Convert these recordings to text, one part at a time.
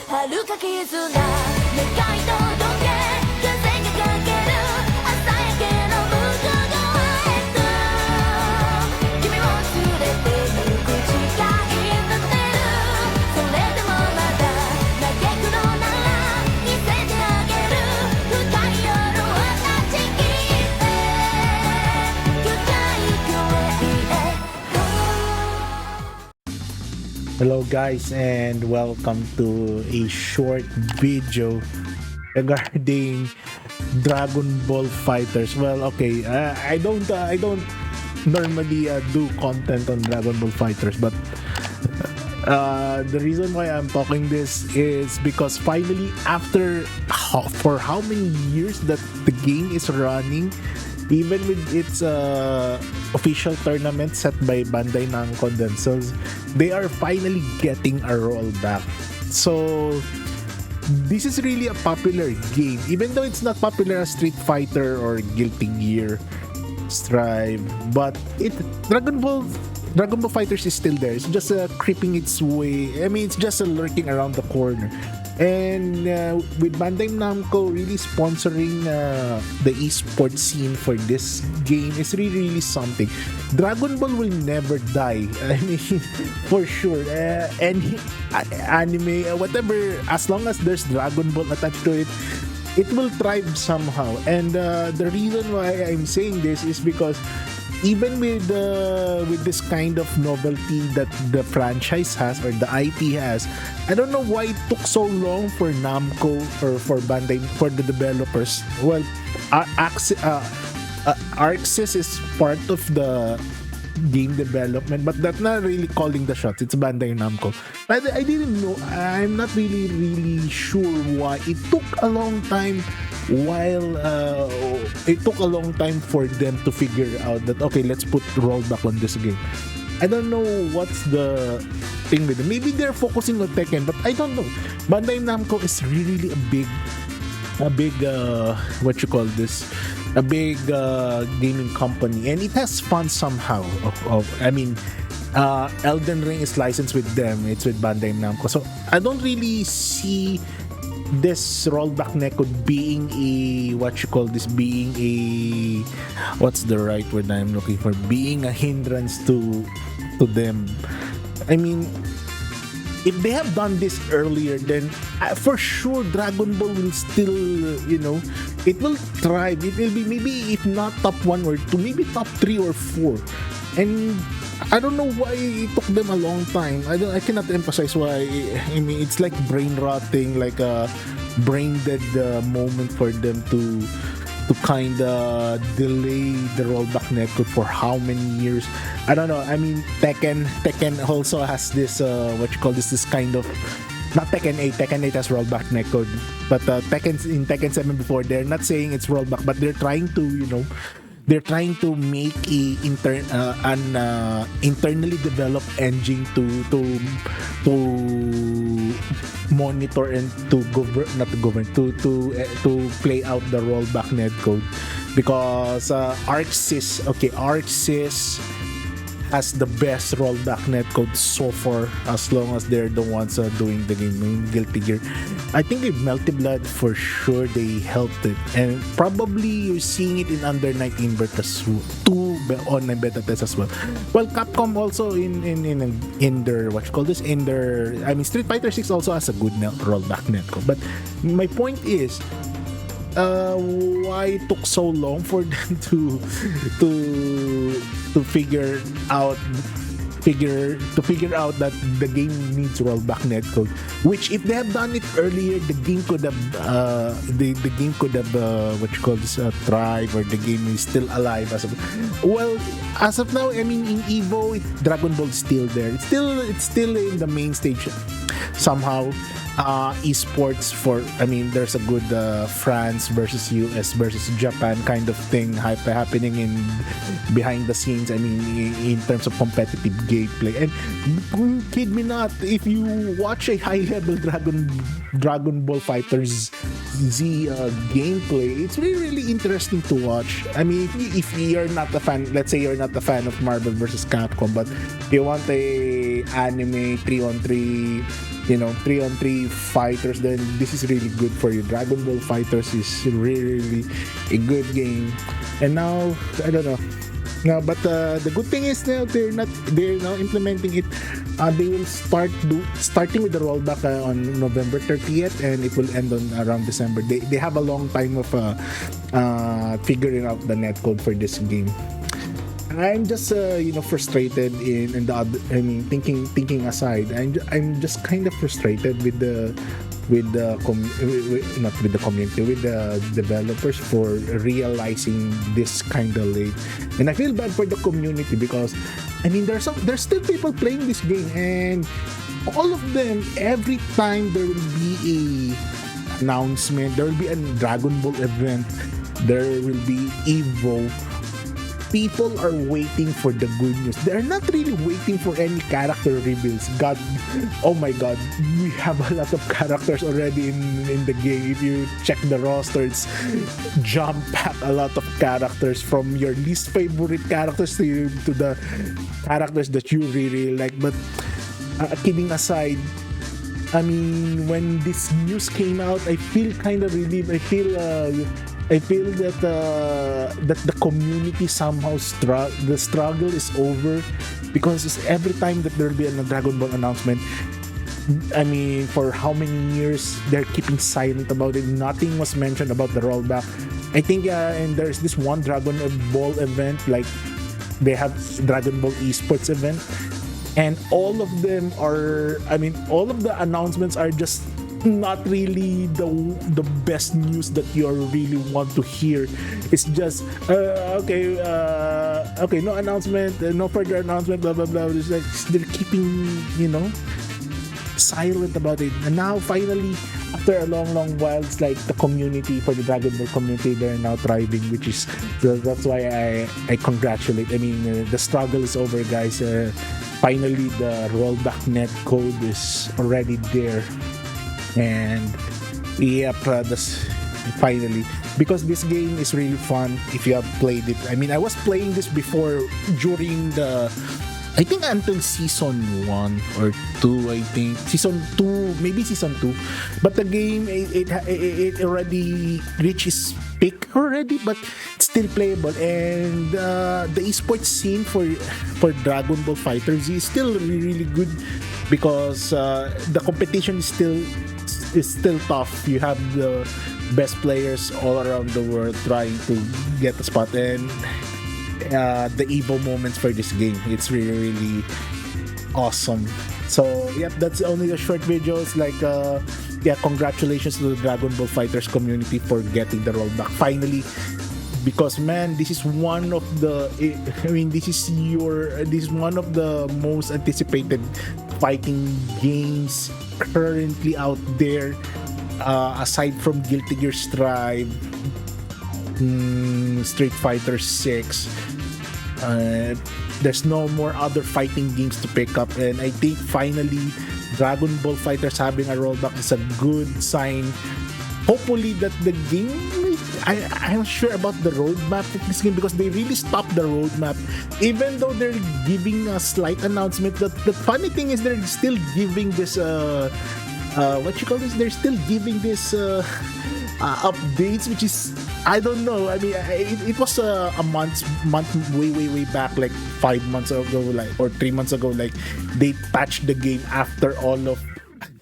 遥か絆願い届け風がかける朝焼けの向こう側へと君を連れて行く誓い立てるそれでもまだ嘆くのなら見せてあげる深い夜を断ち切って深い声へ Hello guys and welcome to a short video regarding Dragon Ball Fighters. Well, okay, I don't normally do content on Dragon Ball Fighters, but the reason why I'm talking this is because finally, after for how many years that the game is running, even with its official tournament set by Bandai Namco themselves, they are finally getting a rollback. So this is really a popular game, even though it's not popular as Street Fighter or Guilty Gear Strive, but Dragon Ball Fighters is still there. It's just creeping its way. I mean, it's just lurking around the corner. And with Bandai Namco really sponsoring the esports scene for this game is really something. Dragon Ball will never die. I mean, for sure. Any anime, whatever, as long as there's Dragon Ball attached to it, it will thrive somehow. And the reason why I'm saying this is because even with this kind of novelty that the franchise has or the IP has, I don't know why it took so long for Namco or for Bandai, for the developers. Well, Arxis is part of the game development, but that's not really calling the shots. It's Bandai Namco. But I didn't know. I'm not really sure why it took a long time. While it took a long time for them to figure out that, okay, let's put rollback on this game. I don't know what's the thing with them. Maybe they're focusing on Tekken, but I don't know. Bandai Namco is really a big what you call this, a big gaming company, and it has fun somehow. I mean, Elden Ring is licensed with them. It's with Bandai Namco, so I don't really see this rollback netcode being a what's the right word I'm looking for, being a hindrance to them. I mean, if they have done this earlier, then for sure Dragon Ball will still, it will thrive. It will be maybe, if not top 1 or 2, maybe top 3 or 4. And I don't know why it took them a long time. I cannot emphasize why. I mean, it's like brain rotting, like a brain dead moment for them to kind of delay the rollback netcode for how many years. I don't know. I mean, Tekken also has this this kind of, not Tekken 8. Tekken 8 has rollback netcode, but Tekken 7 before, they're not saying it's rollback, but they're trying to make an internally developed engine to monitor and to play out the rollback netcode, because Arxis has the best rollback netcode so far, as long as they're the ones doing the game. Guilty Gear, I think with Melty Blood for sure they helped it, and probably you're seeing it in under 19 betas, 2 online beta tests as well. Well, Capcom also in their I mean, Street Fighter 6 also has a good rollback netcode. But my point is, why it took so long for them to figure out that the game needs rollback netcode, which if they have done it earlier, the game could have thrive, or the game is still alive as of now. I mean, in Evo, Dragon Ball is still there. It's still in the main stage somehow. Esports there's a good France versus US versus Japan kind of thing happening in behind the scenes. I mean, in terms of competitive gameplay. And kid me not, if you watch a high level Dragon Ball Fighterz Z gameplay, it's really interesting to watch. I mean, if you're not a fan, let's say you're not a fan of Marvel versus Capcom, but you want a anime 3-on-3 3-on-3 fighters, then this is really good for you. Dragon Ball Fighters is really a good game. And now, I don't know. No, but the good thing is now they're now implementing it. They will starting with the rollback on November 30th, and it will end on around December. They have a long time of figuring out the netcode for this game. I'm just frustrated in the other, I mean, thinking aside, I'm just kind of frustrated with the not with the community, with the developers for realizing this kind of late. And I feel bad for the community because I mean there's still people playing this game, and all of them, every time there will be a announcement, there will be a Dragon Ball event, there will be Evo, people are waiting for the good news. They're not really waiting for any character reveals. God, oh my God, we have a lot of characters already in the game. If you check the roster, it's jam-packed, a lot of characters, from your least favorite characters to the characters that you really like. But kidding aside, I mean, when this news came out, I feel kind of relieved. I feel that the community somehow the struggle is over, because it's every time that there'll be a Dragon Ball announcement, I mean, for how many years they're keeping silent about it. Nothing was mentioned about the rollback. I think and there's this one Dragon Ball event, like they have Dragon Ball esports event, and all of them are, I mean, all of the announcements are just not really the best news that you really want to hear. It's just okay, no announcement, no further announcement, blah blah blah. It's like they're keeping silent about it. And now finally, after a long while, it's like the community, for the Dragon Ball community, they're now thriving, which is that's why I congratulate. I mean, the struggle is over, guys. Finally, the rollback net code is already there. And yep, that's finally, because this game is really fun if you have played it. I mean, I was playing this before during I think until season 1 or 2, I think season 2, maybe season 2, but the game it already reached its peak already, but it's still playable. And the esports scene for Dragon Ball FighterZ is still really good, because the competition is still tough. You have the best players all around the world trying to get a spot, and the Evo moments for this game, it's really awesome. So yep, that's only the short videos. Like congratulations to the Dragon Ball Fighters community for getting the rollback finally, because man, this is one of the, I mean, this is one of the most anticipated fighting games currently out there, aside from Guilty Gear Strive, Street Fighter 6. There's no more other fighting games to pick up, and I think finally Dragon Ball Fighters having a rollback is a good sign. Hopefully that the game, I'm not sure about the roadmap of this game, because they really stopped the roadmap, even though they're giving a slight announcement. The funny thing is they're still giving this what you call this, they're still giving this updates, which is, I don't know. I mean, it was a month way back, like 5 months ago, like, or 3 months ago, like they patched the game after all of.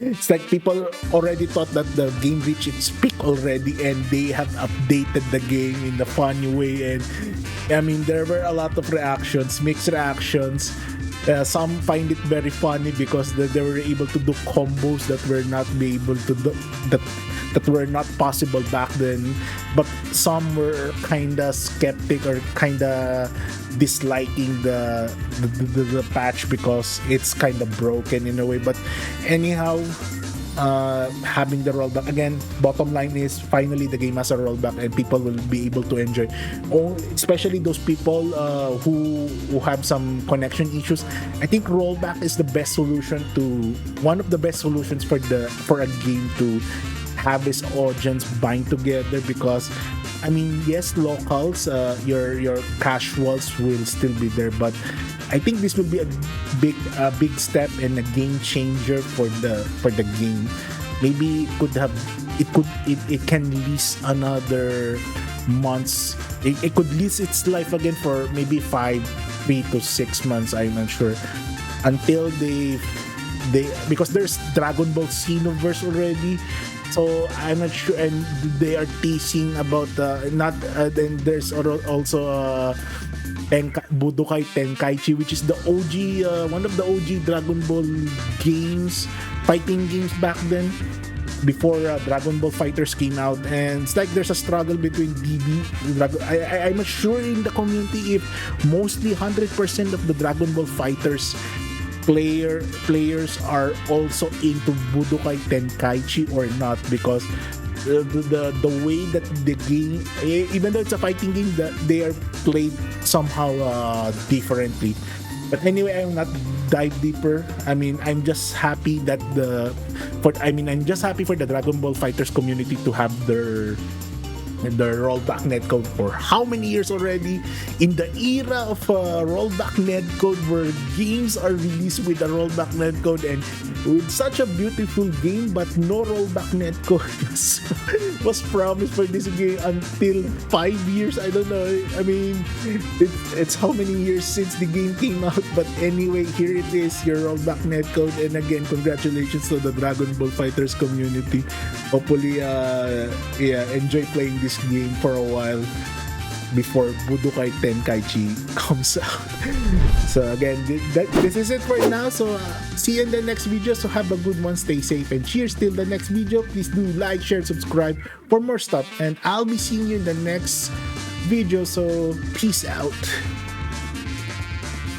It's like people already thought that the game reached its peak already, and they have updated the game in the funny way. And I mean, there were a lot of reactions, mixed reactions. Some find it very funny because they were able to do combos that were not be able to do, that were not possible back then. But some were kinda skeptic or kinda disliking the patch because it's kinda broken in a way. But anyhow, having the rollback again, bottom line is finally the game has a rollback and people will be able to enjoy. Especially those people who have some connection issues. I think rollback is the best solution to one of the best solutions for a game to have its audience bind together, because I mean, yes, locals, your casuals will still be there, but I think this will be a big step and a game changer for the game. Maybe it can release another months. It could lose its life again for maybe 3 to 6 months. I'm not sure until they because there's Dragon Ball Xenoverse already. So I'm not sure, and they are teasing about not. Then there's also Budokai Tenkaichi, which is the OG, one of the OG Dragon Ball games, fighting games back then, before Dragon Ball Fighterz came out. And it's like there's a struggle between I'm not sure in the community if mostly 100% of the Dragon Ball Fighterz players are also into Budokai Tenkaichi or not, because the way that the game, even though it's a fighting game, that they are played somehow differently. But anyway, I will not dive deeper. I mean, I'm just happy that I'm just happy for the Dragon Ball Fighterz community to have their rollback netcode for how many years already, in the era of rollback netcode, where games are released with a rollback netcode, and with such a beautiful game, but no rollback netcode was promised for this game until 5 years. I don't know. I mean, it's how many years since the game came out, but anyway, here it is, your rollback netcode. And again, congratulations to the Dragon Ball Fighterz community. Hopefully, enjoy playing this game for a while before Budokai Tenkaichi comes out. So again, this is it for now. So see you in the next video. So have a good one, stay safe, and cheers till the next video. Please do like, share, subscribe for more stuff, and I'll be seeing you in the next video. So peace out.